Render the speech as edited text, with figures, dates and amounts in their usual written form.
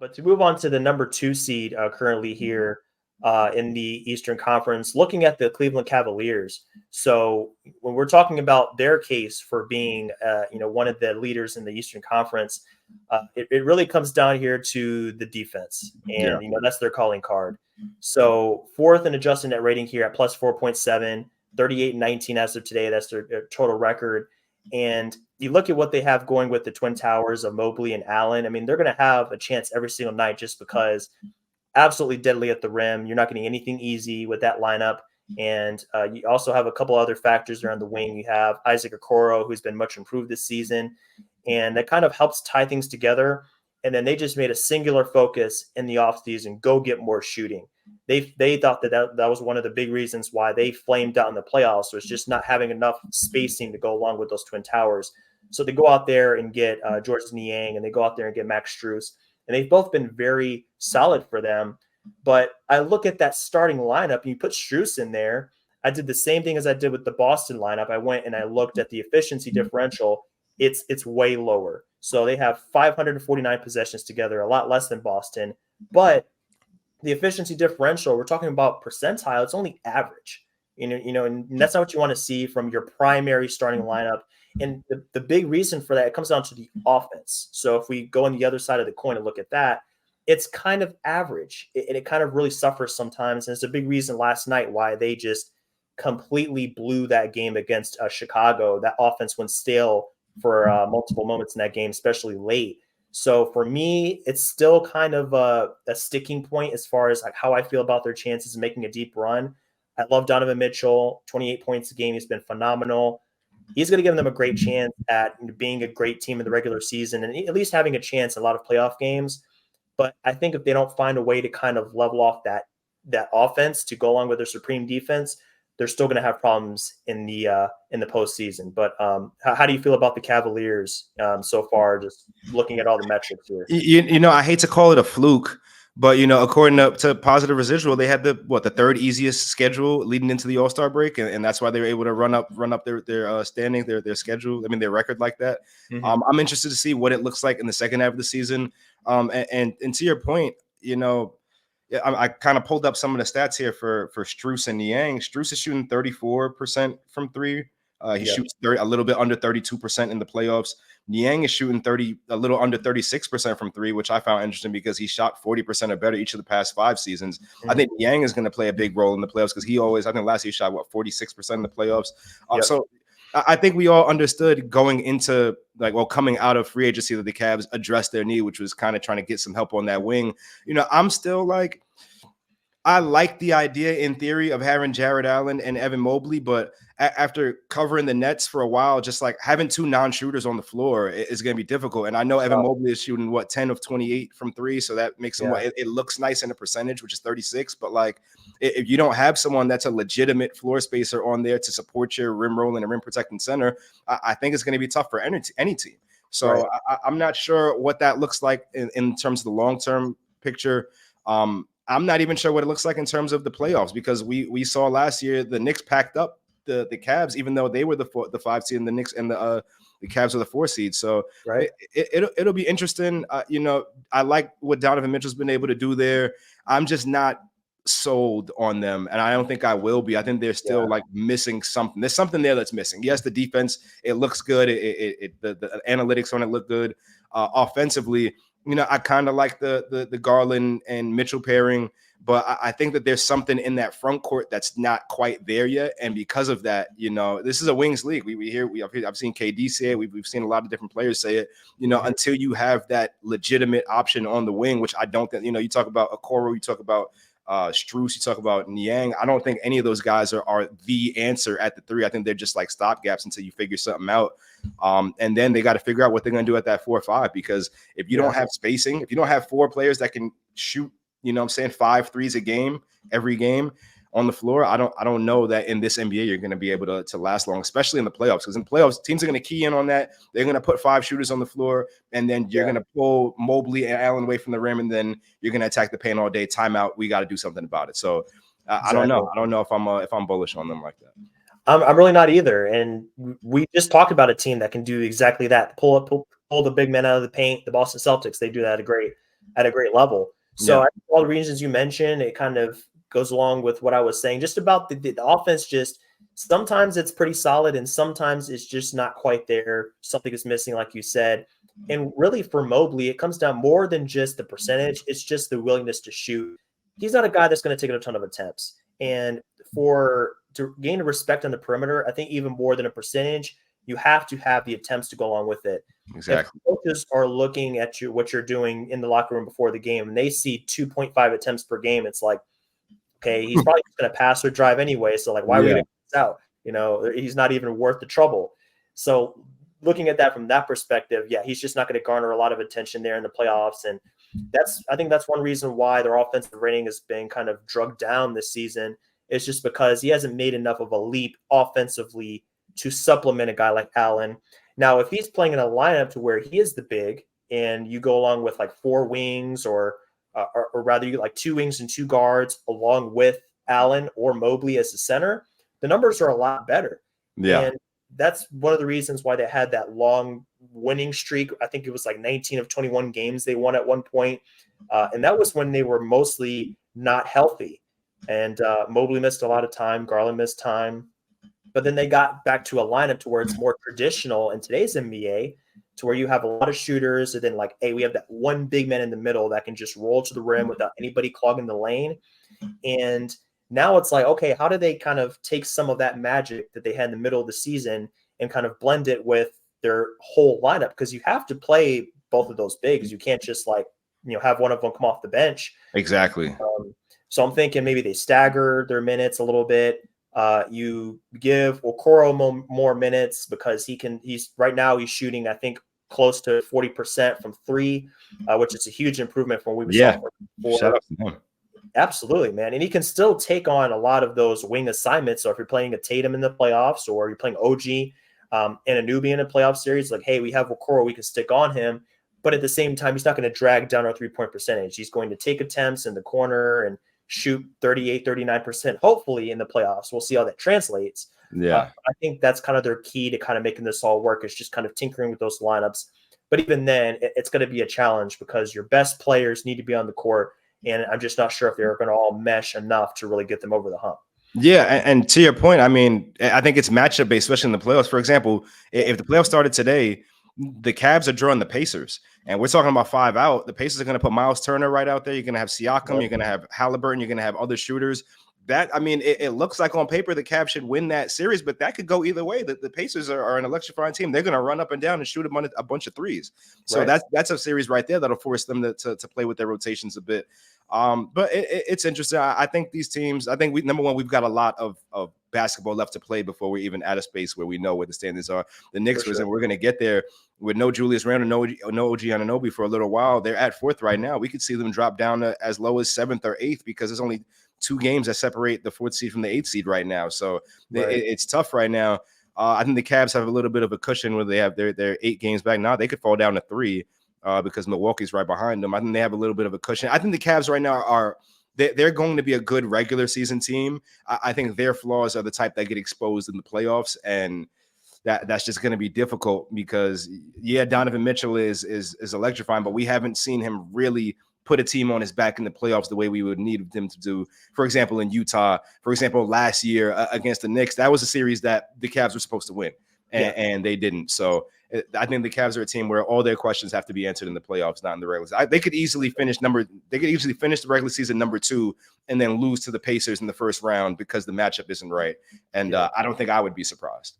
But to move on to the number 2 seed currently here in the Eastern Conference, looking at the Cleveland Cavaliers. So when we're talking about their case for being, one of the leaders in the Eastern Conference, it really comes down here to the defense, and that's their calling card. So fourth in adjusted net rating here at plus 4.7, 38-19 as of today. That's their total record. And you look at what they have going with the Twin Towers of Mobley and Allen. I mean, they're going to have a chance every single night just because absolutely deadly at the rim. You're not getting anything easy with that lineup. And you also have a couple other factors around the wing. You have Isaac Okoro, who's been much improved this season. And that kind of helps tie things together. And then they just made a singular focus in the offseason, go get more shooting. They thought that was one of the big reasons why they flamed out in the playoffs, was just not having enough spacing to go along with those Twin Towers. So they go out there and get George Niang, and they go out there and get Max Strus. And they've both been very solid for them. But I look at that starting lineup, and you put Strus in there. I did the same thing as I did with the Boston lineup. I went and I looked at the efficiency differential. It's way lower. So they have 549 possessions together, a lot less than Boston. But the efficiency differential, we're talking about percentile, it's only average. And that's not what you want to see from your primary starting lineup. And the big reason for that, it comes down to the offense. So if we go on the other side of the coin and look at that, it's kind of average. It kind of really suffers sometimes. And it's a big reason last night why they just completely blew that game against Chicago. That offense went stale for multiple moments in that game, especially late. So for me, it's still kind of a sticking point as far as like how I feel about their chances of making a deep run. I love Donovan Mitchell, 28 points a game. He's been phenomenal. He's going to give them a great chance at being a great team in the regular season and at least having a chance in a lot of playoff games. But I think if they don't find a way to kind of level off that offense to go along with their supreme defense, they're still going to have problems in the postseason. But how do you feel about the Cavaliers so far, just looking at all the metrics here? I hate to call it a fluke, but, according to Positive Residual, they had the third easiest schedule leading into the All-Star break. And that's why they were able to run up their standing, their schedule. I mean, their record like that. Mm-hmm. I'm interested to see what it looks like in the second half of the season. And to your point, I kind of pulled up some of the stats here for Strus and Niang. Strus is shooting 34% from three. He shoots a little bit under 32% in the playoffs. Niang is shooting a little under 36% from three, which I found interesting because he shot 40% or better each of the past 5 seasons. Mm-hmm. I think Niang is going to play a big role in the playoffs because I think last year he shot 46% in the playoffs. So I think we all understood going into coming out of free agency that the Cavs addressed their need, which was kind of trying to get some help on that wing. I'm still I like the idea in theory of having Jarrett Allen and Evan Mobley, but after covering the Nets for a while, just having 2 non-shooters on the floor is going to be difficult. And I know Evan Mobley is shooting 10 of 28 from 3, so that makes him it looks nice in a percentage, which is 36. But if you don't have someone that's a legitimate floor spacer on there to support your rim rolling and rim protecting center, I think it's going to be tough for any team. So I'm not sure what that looks like in terms of the long-term picture. I'm not even sure what it looks like in terms of the playoffs because we saw last year the Knicks packed up the Cavs, even though they were the 5 seed, and the Knicks and the Cavs were the 4 seed. So it'll be interesting. I like what Donovan Mitchell's been able to do there. I'm just not sold on them, and I don't think I will be. I think they're still missing something. There's something there that's missing. Yes, the defense, it looks good. The analytics on it look good. Offensively, I kind of like the Garland and Mitchell pairing, but I think that there's something in that front court that's not quite there yet. And because of that, this is a wings league. I've seen KD say it. We've seen a lot of different players say it. Until you have that legitimate option on the wing, which I don't think. You talk about Okoro, you talk about Strus, you talk about Niang. I don't think any of those guys are the answer at the 3. I think they're just stopgaps until you figure something out. And then they got to figure out what they're going to do at that 4 or 5, because if you don't have spacing, if you don't have 4 players that can shoot, 5 threes a game, every game on the floor, I don't know that in this NBA you're going to be able to last long, especially in the playoffs, because in playoffs, teams are going to key in on that. They're going to put 5 shooters on the floor, and then you're going to pull Mobley and Allen away from the rim, and then you're going to attack the paint all day. Timeout. We got to do something about it. So I don't know. I don't know if I'm bullish on them like that. I'm really not either. And we just talked about a team that can do exactly that. Pull the big men out of the paint. The Boston Celtics, they do that great. at a great level. So Yeah. I think all the reasons you mentioned, it kind of goes along with what I was saying, just about the offense. Just sometimes it's pretty solid, and sometimes it's just not quite there. Something is missing, like you said. And really, for Mobley, it comes down more than just the percentage. It's just the willingness to shoot. He's not a guy that's going to take a ton of attempts. And to gain respect on the perimeter, I think even more than a percentage, you have to have the attempts to go along with it. Exactly. If coaches are looking at what you're doing in the locker room before the game, and they see 2.5 attempts per game, it's like, okay, he's probably just going to pass or drive anyway. So, like, why are we going to get this out? He's not even worth the trouble. So, looking at that from that perspective, yeah, he's just not going to garner a lot of attention there in the playoffs. And I think that's one reason why their offensive rating has been kind of drugged down this season. It's just because he hasn't made enough of a leap offensively to supplement a guy like Allen. Now, if he's playing in a lineup to where he is the big, and you go along with like 4 wings or rather you like 2 wings and 2 guards along with Allen or Mobley as the center, the numbers are a lot better. Yeah. And that's one of the reasons why they had that long winning streak. I think it was like 19 of 21 games they won at one point. And that was when they were mostly not healthy. And Mobley missed a lot of time. Garland missed time. But then they got back to a lineup to where it's more traditional in today's NBA, to where you have a lot of shooters. And then like, hey, we have that one big man in the middle that can just roll to the rim without anybody clogging the lane. And now it's like, okay, how do they kind of take some of that magic that they had in the middle of the season and kind of blend it with their whole lineup? Because you have to play both of those bigs. You can't just like, have one of them come off the bench. Exactly. So I'm thinking maybe they stagger their minutes a little bit. You give Okoro more minutes because he's right now he's shooting, I think, close to 40% from 3, which is a huge improvement from what we saw before. Shout out to him. Absolutely, man. And he can still take on a lot of those wing assignments. So if you're playing a Tatum in the playoffs, or you're playing OG and a newbie in a playoff series, like, hey, we have Okoro, we can stick on him. But at the same time, he's not going to drag down our 3-point percentage. He's going to take attempts in the corner and shoot 38, 39%, hopefully in the playoffs. We'll see how that translates. Yeah. I think that's kind of their key to kind of making this all work, is just kind of tinkering with those lineups. But even then, it's going to be a challenge because your best players need to be on the court. And I'm just not sure if they're going to all mesh enough to really get them over the hump. Yeah, and to your point, I mean, I think it's matchup based, especially in the playoffs. For example, if the playoffs started today, the Cavs are drawing the Pacers, and we're talking about 5 out. The Pacers are going to put Miles Turner right out there. You're going to have Siakam. You're going to have Halliburton. You're going to have other shooters. That, I mean, it looks like on paper the Cavs should win that series, but that could go either way. The Pacers are an electrifying team. They're going to run up and down and shoot a bunch of threes. So that's a series right there that'll force them to play with their rotations a bit. But it's interesting. I think these teams, number one, we've got a lot of basketball left to play before we're even at a space where we know what the standards are. The Knicks and we're going to get there with no Julius Randle, no OG Anunoby for a little while. They're at 4th right now. We could see them drop down to as low as 7th or 8th because there's only 2 games that separate the 4th seed from the 8th seed right now. So it's tough right now. I think the Cavs have a little bit of a cushion where they have their 8 games back. Now they could fall down to 3 because Milwaukee's right behind them. I think they have a little bit of a cushion. I think the Cavs right now they're going to be a good regular season team. I think their flaws are the type that get exposed in the playoffs, and that's just going to be difficult because Donovan Mitchell is electrifying, but we haven't seen him really put a team on his back in the playoffs the way we would need them to do. For example, in Utah, last year against the Knicks, that was a series that the Cavs were supposed to win, and they didn't. So I think the Cavs are a team where all their questions have to be answered in the playoffs, not in the regular season. They could easily finish the regular season number 2 and then lose to the Pacers in the first round because the matchup isn't right. And I don't think I would be surprised.